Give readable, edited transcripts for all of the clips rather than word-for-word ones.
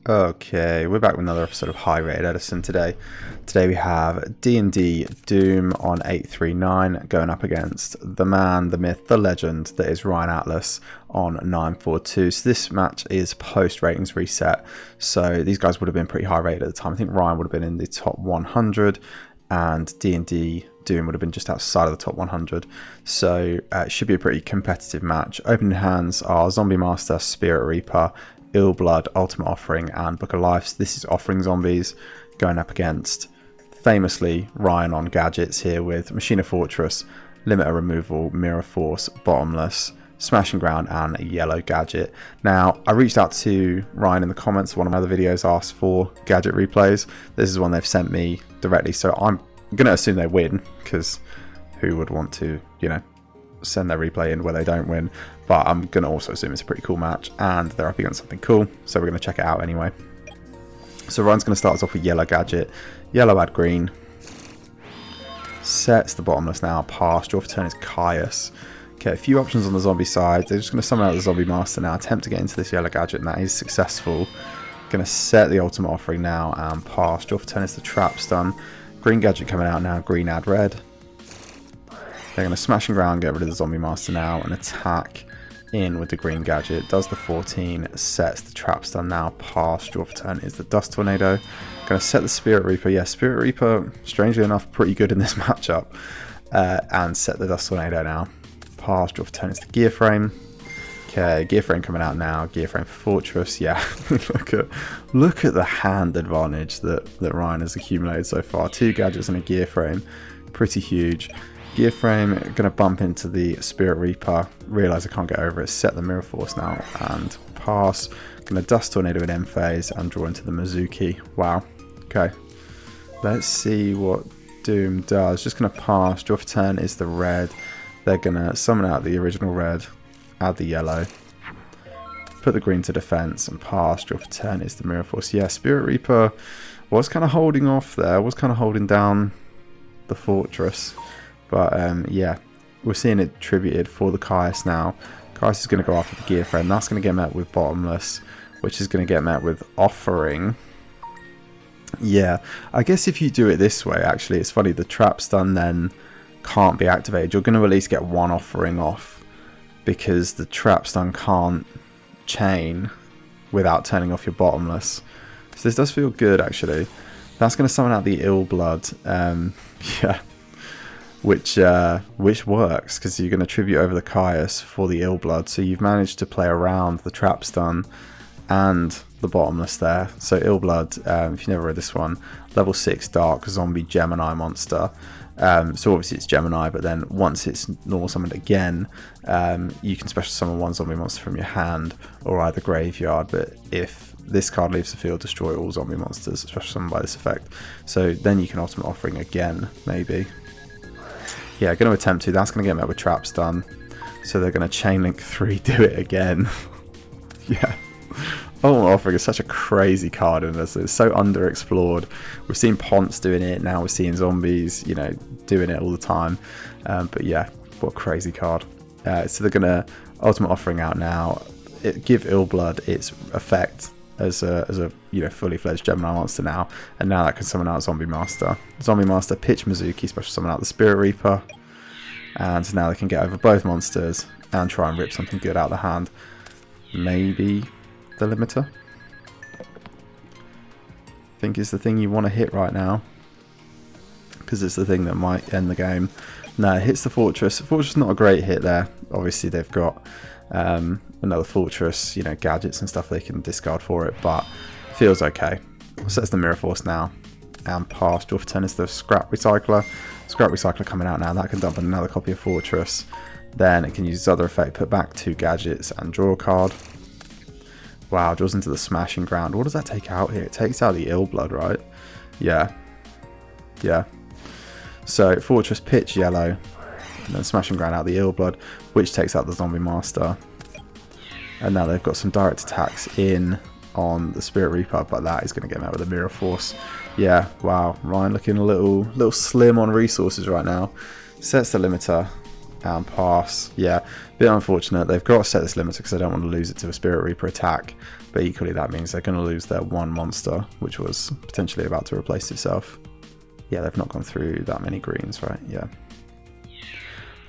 Okay, we're back with another episode of High Rated Edison today. Today we have D&D Doom on 839 going up against the man, the myth, the legend that is Ryan Atlas on 942. So this match is post ratings reset. So these guys would have been pretty high rated at the time. I think Ryan would have been in the top 100 and D&D Doom would have been just outside of the top 100. So it should be a pretty competitive match. Opening hands are Zombie Master, Spirit Reaper, Ill Blood, Ultimate Offering, and Book of Life. So this is Offering Zombies going up against, famously, Ryan on Gadgets here with Machina Fortress, Limiter Removal, Mirror Force, Bottomless, Smashing Ground, and Yellow Gadget. Now, I reached out to Ryan in the comments. One of my other videos asked for Gadget replays. This is one they've sent me directly, so I'm going to assume they win, because who would want to, send their replay in where they don't win? But I'm going to also assume it's a pretty cool match and they're up against something cool, so we're going to check it out anyway. So Ryan's going to start us off with Yellow Gadget. Yellow add green. Sets the Bottomless now. Pass. Draw for turn is Caius. Okay, a few options on the zombie side. They're just going to summon out the Zombie Master now. Attempt to get into this Yellow Gadget, and that is successful. Going to set the Ultimate Offering now and pass. Draw for turn is the Trap Stun. Green Gadget coming out now. Green add red. They're going to Smash and Ground, get rid of the Zombie Master now, and attack in with the Green Gadget. Does the 14, sets the Trap Stun now, pass. Draw for turn is the Dust Tornado. Going to set the Spirit Reaper. Yeah, Spirit Reaper, strangely enough, pretty good in this matchup. And set the Dust Tornado now. Pass. Draw for turn is the Gear Frame. Okay, Gear Frame coming out now. Gear Frame for Fortress. Yeah, look at the hand advantage that Ryan has accumulated so far. 2 Gadgets and a Gear Frame. Pretty huge. Gear Frame, going to bump into the Spirit Reaper, realise I can't get over it, set the Mirror Force now and pass. Going to Dust Tornado in end phase and draw into the Mizuki. Wow. Okay. Let's see what Doom does. Just going to pass. Draw for turn is the red. They're going to summon out the original red, add the yellow, put the green to defense and pass. Draw for turn is the Mirror Force. Yeah, Spirit Reaper was kind of holding off there, was kind of holding down the Fortress. But yeah, we're seeing it tributed for the Caius now. Caius is going to go after the Gear Frame. That's going to get met with Bottomless, which is going to get met with Offering. Yeah, I guess if you do it this way, actually, it's funny. The Trap Stun then can't be activated. You're going to at least get one Offering off because the Trap Stun can't chain without turning off your Bottomless. So this does feel good, actually. That's going to summon out the Ill Blood. Yeah. Which works because you're going to tribute over the Caius for the Ill Blood, so you've managed to play around the Trap Stun and the Bottomless there. So Ill Blood, if you never read this one, level 6 Dark Zombie Gemini monster. So obviously it's Gemini, but then once it's normal summoned again, you can special summon one zombie monster from your hand or either graveyard. But if this card leaves the field, destroy all zombie monsters, special summoned by this effect. So then you can Ultimate Offering again, maybe. Yeah, going to attempt to. That's going to get met with Trap Stun. So they're going to Chain Link 3, do it again. Yeah. Ultimate Offering is such a crazy card in this. It's so underexplored. We've seen Ponce doing it. Now we're seeing zombies, doing it all the time. But yeah, what a crazy card. So they're going to Ultimate Offering out now. Give Ill Blood its effect as a fully fledged Gemini monster now, and now that can summon out Zombie Master. Zombie Master, pitch Mizuki, special summon out the Spirit Reaper, and now they can get over both monsters and try and rip something good out of the hand. Maybe the Limiter, I think, is the thing you want to hit right now, because it's the thing that might end the game. No, it hits the Fortress. Fortress is not a great hit there. Obviously they've got another Fortress, gadgets and stuff they can discard for it, but feels okay. Sets the Mirror Force now and pass. Draw for turn is the Scrap Recycler. Scrap Recycler coming out now. That can dump another copy of Fortress. Then it can use its other effect, put back 2 gadgets and draw a card. Wow, draws into the Smashing Ground. What does that take out here? It takes out the Ill Blood, right? Yeah. Yeah. So Fortress, pitch yellow, and then Smashing Ground out the Ill Blood, which takes out the Zombie Master. And now they've got some direct attacks in on the Spirit Reaper, but that is going to get met with a Mirror Force. Yeah, wow. Ryan looking a little slim on resources right now. Sets the Limiter. and pass. Yeah, bit unfortunate. They've got to set this limiter because they don't want to lose it to a Spirit Reaper attack. But equally, that means they're going to lose their one monster, which was potentially about to replace itself. Yeah, they've not gone through that many greens, right? Yeah.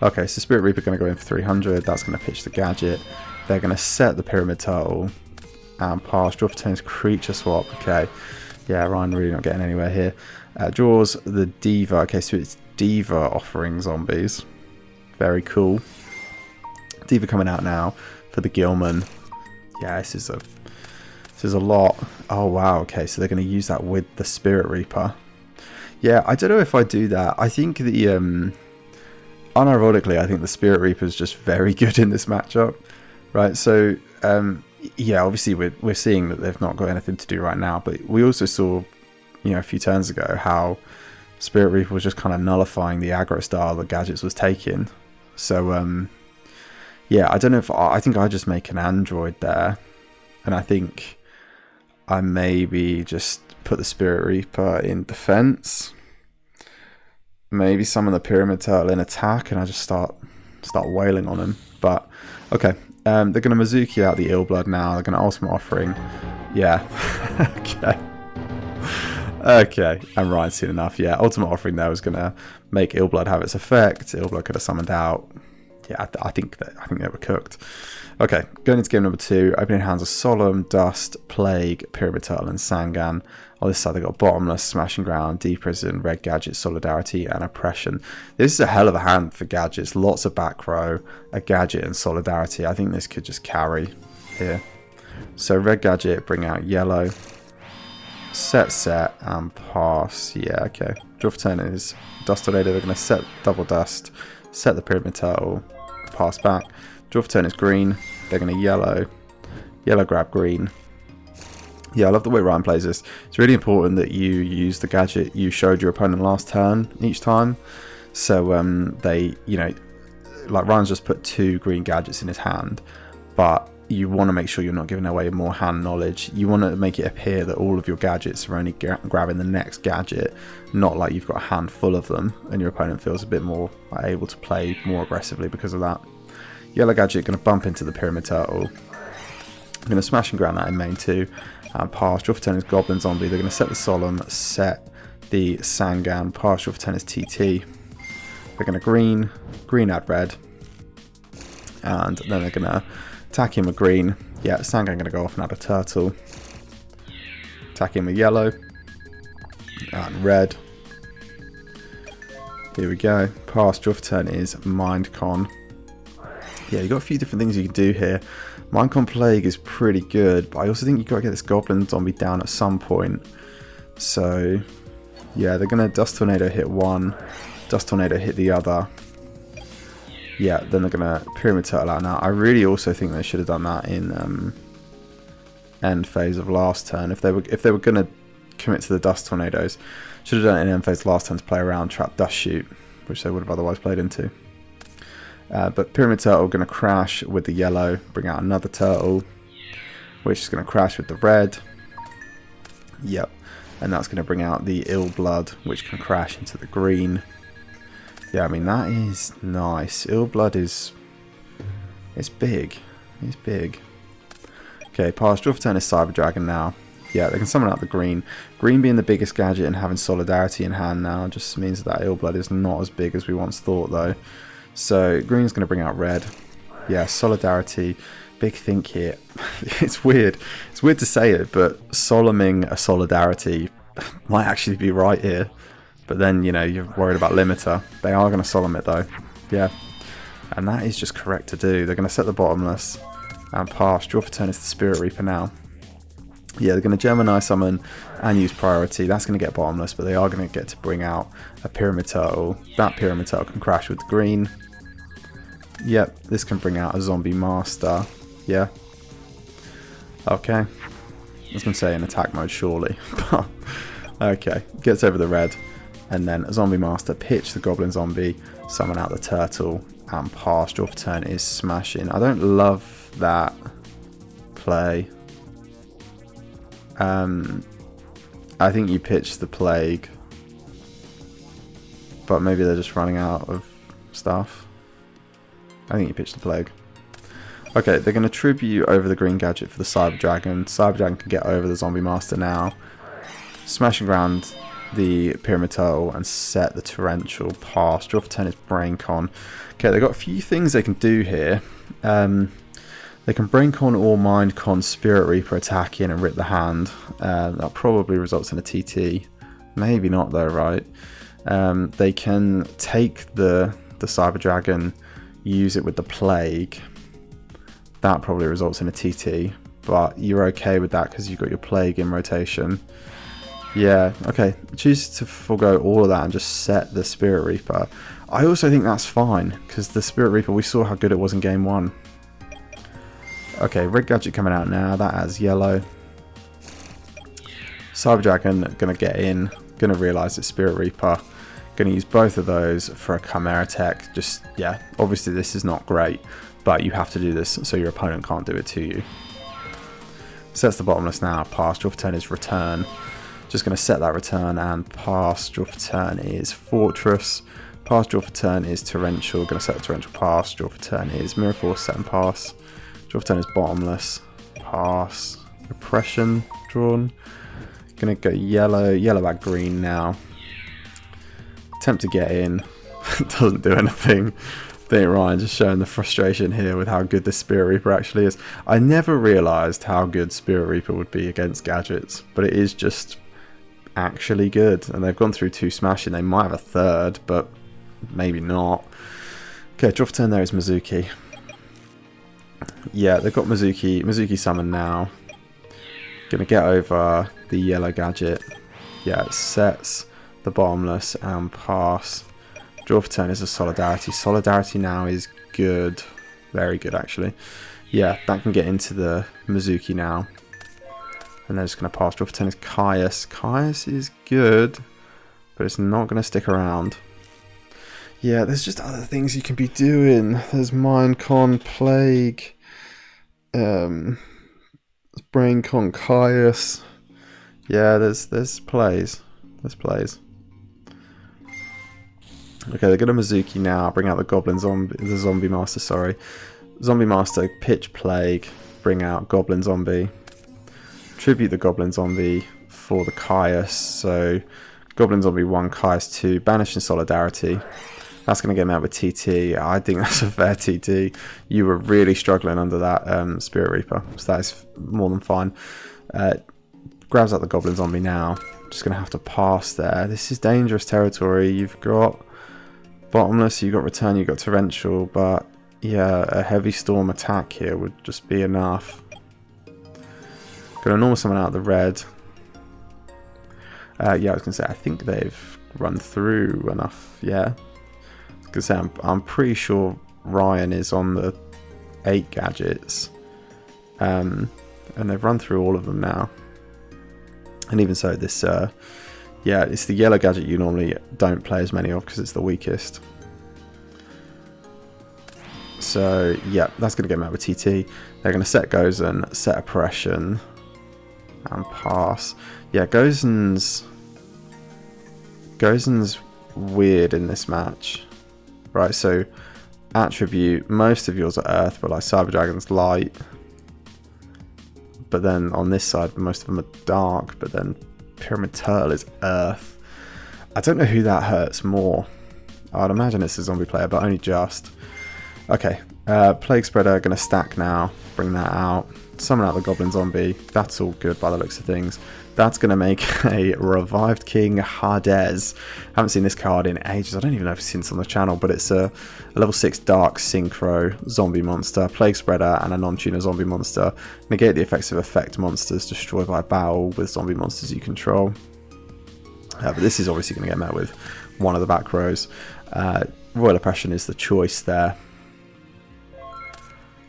Okay, so Spirit Reaper going to go in for 300. That's going to pitch the Gadget. They're going to set the Pyramid Turtle and pass. Draw for turns creature swap. Okay. Yeah, Ryan really not getting anywhere here. Draws the Diva. Okay, so it's Diva offering zombies. Very cool. Diva coming out now for the Gilman. Yeah, this is a lot. Oh wow. Okay, so they're going to use that with the Spirit Reaper. Yeah, I don't know if I do that. I think the unironically, I think the Spirit Reaper is just very good in this matchup, right? So yeah, obviously we're seeing that they've not got anything to do right now, but we also saw, you know, a few turns ago how Spirit Reaper was just kind of nullifying the aggro style that Gadgets was taking. So yeah, I don't know if I think I just make an android there, and I think I maybe just put the Spirit Reaper in defense, maybe summon the Pyramid Turtle in attack, and I just start wailing on him. But okay, they're going to Mizuki out the Ill Blood now. They're going to Ultimate Offering. Yeah. Okay. Okay, and Ryan's seen enough. Yeah, Ultimate Offering there was going to make Ill Blood have its effect. Ill Blood could have summoned out. Yeah, I think they were cooked. Okay, going into game number 2. Opening hands of Solemn, Dust, Plague, Pyramid Turtle, and Sangan. On this side, they've got Bottomless, Smashing Ground, Deep Prison, Red Gadget, Solidarity, and Oppression. This is a hell of a hand for Gadgets. Lots of back row, a Gadget, and Solidarity. I think this could just carry here. So Red Gadget, bring out Yellow. Set, and pass. Yeah, okay. Draw for turn is Dust Tornado. They're going to set Double Dust, set the Pyramid Turtle, pass back. Draw for turn is green. They're going to yellow grab green. Yeah, I love the way Ryan plays this. It's really important that you use the Gadget you showed your opponent last turn each time. So they, you know, like Ryan's just put 2 green Gadgets in his hand, but you want to make sure you're not giving away more hand knowledge. You want to make it appear that all of your Gadgets are only grabbing the next Gadget, not like you've got a hand full of them and your opponent feels a bit more able to play more aggressively because of that. Yellow Gadget going to bump into the Pyramid Turtle. I'm going to Smash and Ground that in main 2 and pass. Draw for turn is Goblin Zombie. They're going to set the Solemn, set the Sangan, pass. Draw for turn is TT. They're going to green add red, and then they're going to attack him with green. Yeah, Sangan going to go off and add a turtle. Attack him with yellow and red. Here we go. Pass. Draw for turn is Mindcon. Yeah, you've got a few different things you can do here. Mindcon Plague is pretty good, but I also think you've got to get this Goblin Zombie down at some point. So, yeah, they're going to Dust Tornado hit one, Dust Tornado hit the other. Yeah, then they're going to Pyramid Turtle out now. I really also think they should have done that in end phase of last turn. If they were going to commit to the Dust Tornadoes, should have done it in end phase last turn to play around Trap Dust Shoot, which they would have otherwise played into. But Pyramid Turtle going to crash with the yellow, bring out another turtle, which is going to crash with the red. Yep, and that's going to bring out the Ill Blood, which can crash into the green. Yeah, I mean, that is nice. Ill Blood is... it's big. It's big. Okay, pass. Draw for turn is Cyber Dragon now. Yeah, they can summon out the green. Green being the biggest Gadget and having Solidarity in hand now just means that Ill Blood is not as big as we once thought, though. So green's going to bring out red. Yeah, Solidarity. Big think here. It's weird. It's weird to say it, but Solemning a Solidarity might actually be right here. But then, you know, you're worried about Limiter. They are going to Solemn it, though. Yeah. And that is just correct to do. They're going to set the Bottomless and pass. Draw for turn is the Spirit Reaper now. Yeah, they're going to Gemini summon and use priority. That's going to get Bottomless, but they are going to get to bring out a Pyramid Turtle. That Pyramid Turtle can crash with the green. Yep, this can bring out a Zombie Master. Yeah. Okay. I was going to say in attack mode, surely. Okay, gets over the red. And then a Zombie Master, pitch the Goblin Zombie, summon out the Turtle, and pass. Draw for turn is Smashing. I don't love that play. I think you pitch the Plague, but maybe they're just running out of stuff. I think he pitched the Plague. Okay, they're going to tribute over the green gadget for the Cyber Dragon. Cyber Dragon can get over the Zombie Master now. Smashing around the Pyramid Turtle and set the Torrential pass. Draw for turn is Brain Con. Okay, they've got a few things they can do here. They can Brain Con or Mind Con Spirit Reaper attack in and rip the hand. That probably results in a TT. Maybe not though, right? They can take the Cyber Dragon, use it with the Plague. That probably results in a TT, but you're okay with that because you've got your Plague in rotation. Yeah, okay. Choose to forego all of that and just set the Spirit Reaper. I also think that's fine because the Spirit Reaper, we saw how good it was in game 1. Okay, red gadget coming out now. That has yellow. Cyber Dragon gonna get in, gonna realise it's Spirit Reaper. Gonna use both of those for a Chimera Tech. Just, yeah, obviously this is not great, but you have to do this so your opponent can't do it to you. Sets the bottomless now. Pass. Draw for turn is Return. Just going to set that Return and pass. Draw for turn is Fortress. Pass. Draw for turn is Torrential. Going to set the Torrential pass. Draw for turn is Mirror Force. Set and pass. Draw for turn is Bottomless. Pass. Oppression drawn. Going to go yellow. Yellow back green now. Attempt to get in. Doesn't do anything. I think Ryan just showing the frustration here with how good this Spirit Reaper actually is. I never realised how good Spirit Reaper would be against gadgets, but it is just actually good. And they've gone through 2 smashing. They might have a third, but maybe not. Okay, draw for turn there is Mizuki. Yeah, they've got Mizuki. Mizuki summon now. Gonna get over the yellow gadget. Yeah, it sets the bottomless and pass. Draw for turn is a Solidarity. Solidarity now is good. Very good, actually. Yeah, that can get into the Mizuki now. And they're just going to pass. Draw for turn is Caius. Caius is good, but it's not going to stick around. Yeah, there's just other things you can be doing. There's Mind Con, Plague, Brain Con, Caius. Yeah, there's plays. There's plays. Okay, they're going to Mizuki now, bring out the Zombie Master, sorry. Zombie Master, pitch Plague, bring out Goblin Zombie. Tribute the Goblin Zombie for the Caius, so Goblin Zombie 1, Caius 2, Banish in Solidarity. That's going to get him out with TT. I think that's a fair TT. You were really struggling under that Spirit Reaper, so that is more than fine. Grabs out the Goblin Zombie now. Just going to have to pass there. This is dangerous territory. You've got Bottomless, you've got Return, you've got Torrential, but yeah, a Heavy Storm attack here would just be enough. Gonna normal summon out the red. Yeah, I was gonna say, I think they've run through enough, yeah. I was gonna say, I'm pretty sure Ryan is on the 8 gadgets. And they've run through all of them now. And even so, this yeah, it's the yellow gadget you normally don't play as many of because it's the weakest. So, yeah, that's going to get him out with TT. They're going to set Gozen, set Oppression, and pass. Yeah, Gozen's weird in this match. Right, so attribute, most of yours are Earth, but like Cyber Dragon's Light. But then on this side, most of them are Dark, but then Pyramid Turtle is Earth. I don't know who that hurts more. I'd imagine it's a zombie player, but only just. Okay, Plague Spreader going to stack now. Bring that out. Summon out the Goblin Zombie. That's all good by the looks of things. That's going to make a Revived King Hades. Haven't seen this card in ages. I don't even know if I've seen this on the channel, but it's a level 6 Dark Synchro Zombie Monster, Plague Spreader, and a non-tuner Zombie Monster. Negate the effects of effect monsters destroyed by battle with zombie monsters you control. But this is obviously going to get met with one of the back rows. Royal Oppression is the choice there.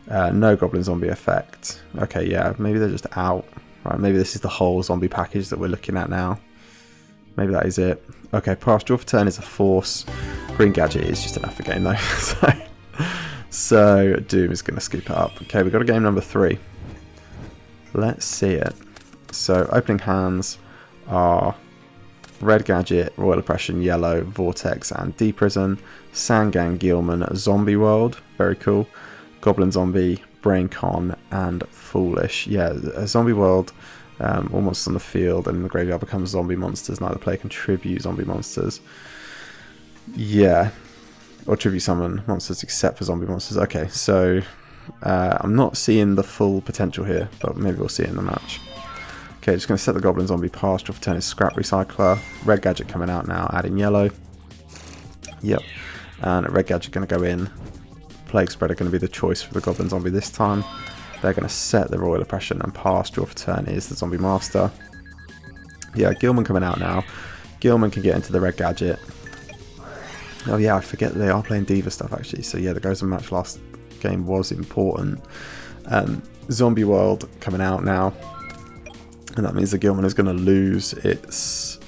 No Goblin Zombie effect. Okay, yeah, maybe they're just out. Right, maybe this is the whole zombie package that we're looking at now. Maybe that is it. Okay, pass. Draw for turn is a force. Green Gadget is just an effort game though. So Doom is going to scoop it up. Okay, we've got a game number 3. Let's see it. So opening hands are red Gadget, Royal Oppression, yellow, Vortex and Deprison, Sangang, Gilman, Zombie World, very cool, Goblin Zombie, Brain Con and Foolish. Yeah, a Zombie World, all monsters on the field and in the graveyard become zombie monsters. Neither player can tribute zombie monsters. Yeah, or tribute summon monsters except for zombie monsters. Okay, so I'm not seeing the full potential here, but maybe we'll see it in the match. Okay, just going to set the Goblin Zombie past. Draw for turn is Scrap Recycler. Red Gadget coming out now, adding yellow. Yep, and red Gadget going to go in. Plague Spreader going to be the choice for the Goblin Zombie this time. They're going to set the Royal Oppression and pass. Draw for turn is the Zombie Master. Yeah, Gilman coming out now. Gilman can get into the red Gadget. Oh yeah, I forget they are playing Diva stuff actually. So yeah, the Gozen match last game was important. Zombie World coming out now. And that means the Gilman is going to lose its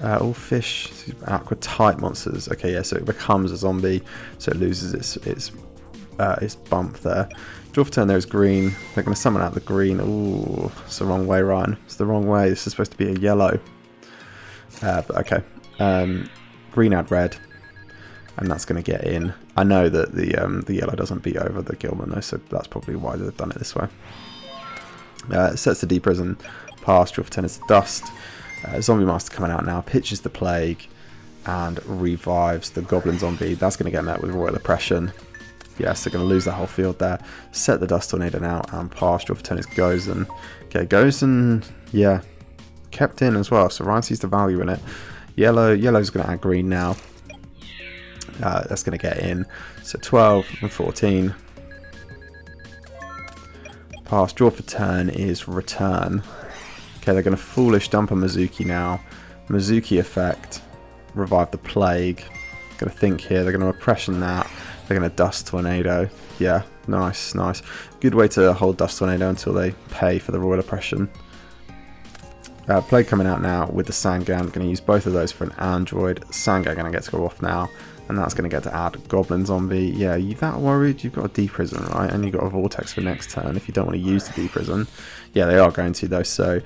all fish, aqua type monsters. Okay, yeah, so it becomes a zombie, so it loses its bump there. Draw for turn there is green. They're going to summon out the green. Ooh, it's the wrong way, Ryan. It's the wrong way. This is supposed to be a yellow. But okay. Green add red. And that's going to get in. I know that the yellow doesn't beat over the Gilman though, so that's probably why they've done it this way. It sets the Deprison. Pass, draw for turn is Dust. Zombie Master coming out now, pitches the Plague and revives the Goblin Zombie. That's going to get met with Royal Oppression. Yes, they're going to lose the whole field there. Set the Dust Tornado now and pass, draw for turn is Gozen. Okay, Gozen, yeah, kept in as well, so Ryan sees the value in it. Yellow's going to add green now. That's going to get in. So 12 and 14. Pass, draw for turn is Return. Okay, they're going to Foolish dump a Mizuki now. Mizuki effect, revive the Plague. Going to think here, they're going to Oppression that. They're going to Dust Tornado. Yeah, nice, nice. Good way to hold Dust Tornado until they pay for the Royal Oppression. Plague coming out now with the Sangan. Going to use both of those for an Android. Sangan going to get to go off now. And that's going to get to add Goblin Zombie. Yeah, you that worried? You've got a Deprison, right? And you've got a Vortex for next turn if you don't want to use the Deprison. Yeah, they are going to though. So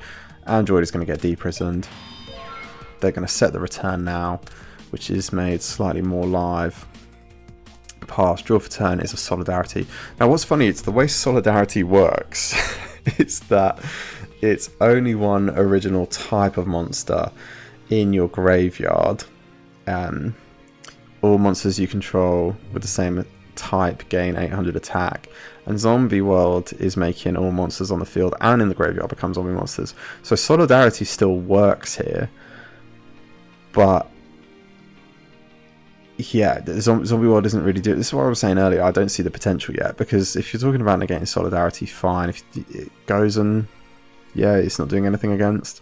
Android is going to get Deprisoned. They're going to set the Return now, which is made slightly more live. Pass, draw for turn is a Solidarity. Now what's funny, it's the way Solidarity works. It's that it's only one original type of monster in your graveyard. All monsters you control with the same type gain 800 attack. And Zombie World is making all monsters on the field and in the graveyard become zombie monsters. So Solidarity still works here. But yeah, the Zombie World isn't really doing it. This is what I was saying earlier. I don't see the potential yet. Because if you're talking about negating Solidarity, fine. If it goes and yeah, it's not doing anything against.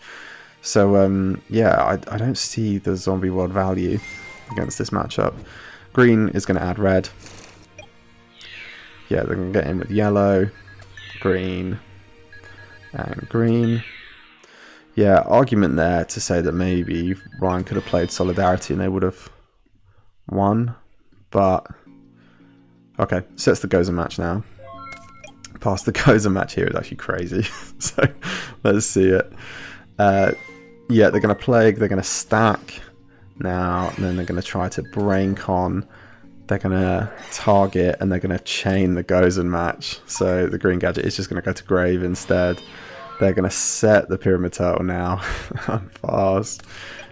So yeah, I don't see the Zombie World value against this matchup. Green is going to add red. Yeah, they're going to get in with yellow, green, and green. Yeah, argument there to say that maybe Ryan could have played Solidarity and they would have won. But, okay, sets the Gozen match now. Past the Gozen match here is actually crazy. So, let's see it. Yeah, they're going to Plague, they're going to stack now, and then they're going to try to Brain Con. They're going to target, and they're going to chain the Gozen match. So the green Gadget is just going to go to grave instead. They're going to set the Pyramid Turtle now. I'm fast.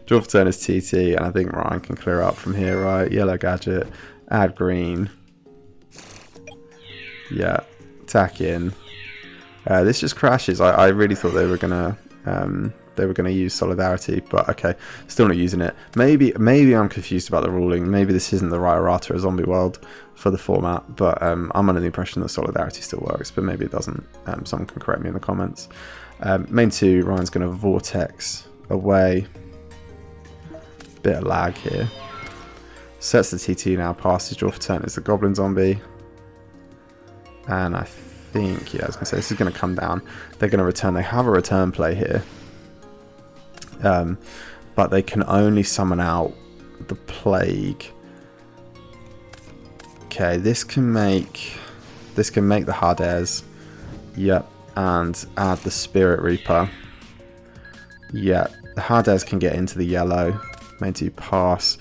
Draw for turn is TT, and I think Ryan can clear up from here, right? Yellow Gadget, add green. Yeah, attack in. This just crashes. I really thought they were going to use Solidarity, but okay, still not using it. Maybe I'm confused about the ruling. Maybe this isn't the right errata of Zombie World for the format, but I'm under the impression that Solidarity still works, but maybe it doesn't. Someone can correct me in the comments. Main 2, Ryan's going to Vortex away. Bit of lag here. Sets the TT now, passes, draw for turn is the Goblin Zombie. And I think, yeah, I was going to say, this is going to come down. They're going to return. They have a return play here. But they can only summon out the Plague. Okay, this can make the Hades. Yep, and add the Spirit Reaper. Yeah, the Hades can get into the yellow. Made to pass.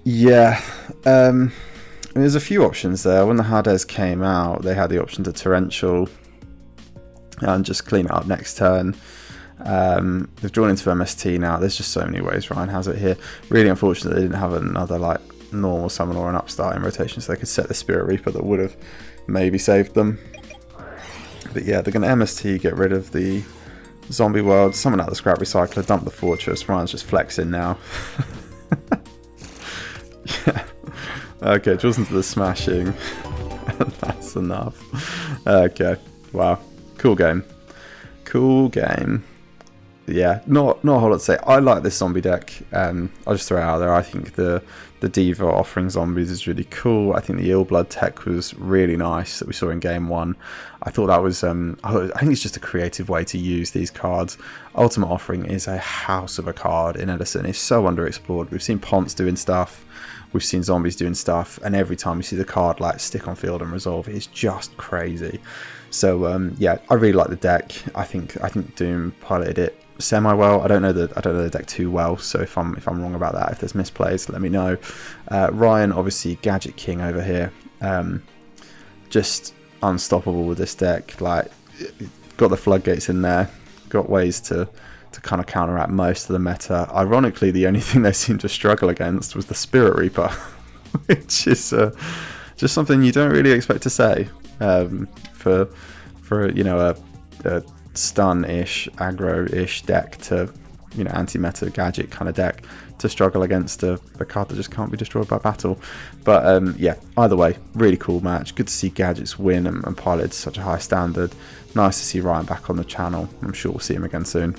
Yeah, there's a few options there. When the Hades came out, they had the option to torrential and just clean it up next turn. They've drawn into MST now. There's just so many ways Ryan has it here. Really unfortunate they didn't have another like normal summon or an upstart in rotation, so they could set the Spirit Reaper that would have maybe saved them. But yeah, they're going to MST, get rid of the zombie world, summon out the scrap recycler, dump the fortress. Ryan's just flexing now. Yeah. Okay, draws into the smashing. That's enough. Okay. Wow. Cool game. Cool game. Yeah, not a whole lot to say. I like this zombie deck. I'll just throw it out there. I think the Diva offering zombies is really cool. I think the Ill Blood tech was really nice that we saw in game 1. I thought that was I think it's just a creative way to use these cards. Ultimate Offering is a house of a card in Edison. It's so underexplored. We've seen Ponce doing stuff, we've seen zombies doing stuff, and every time we see the card like stick on field and resolve, it's just crazy. So yeah, I really like the deck. I think Doom piloted it semi well. I don't know the deck too well, so if I'm wrong about that, if there's misplays, let me know. Ryan, obviously Gadget King over here, just unstoppable with this deck. Like, got the floodgates in there, got ways to kind of counteract most of the meta. Ironically, the only thing they seemed to struggle against was the Spirit Reaper, which is just something you don't really expect to say for you know a stun-ish, aggro-ish deck to, you know, anti-meta gadget kind of deck to struggle against a card that just can't be destroyed by battle. But yeah, either way, really cool match. Good to see Gadgets win and pilot to such a high standard. Nice to see Ryan back on the channel. I'm sure we'll see him again soon.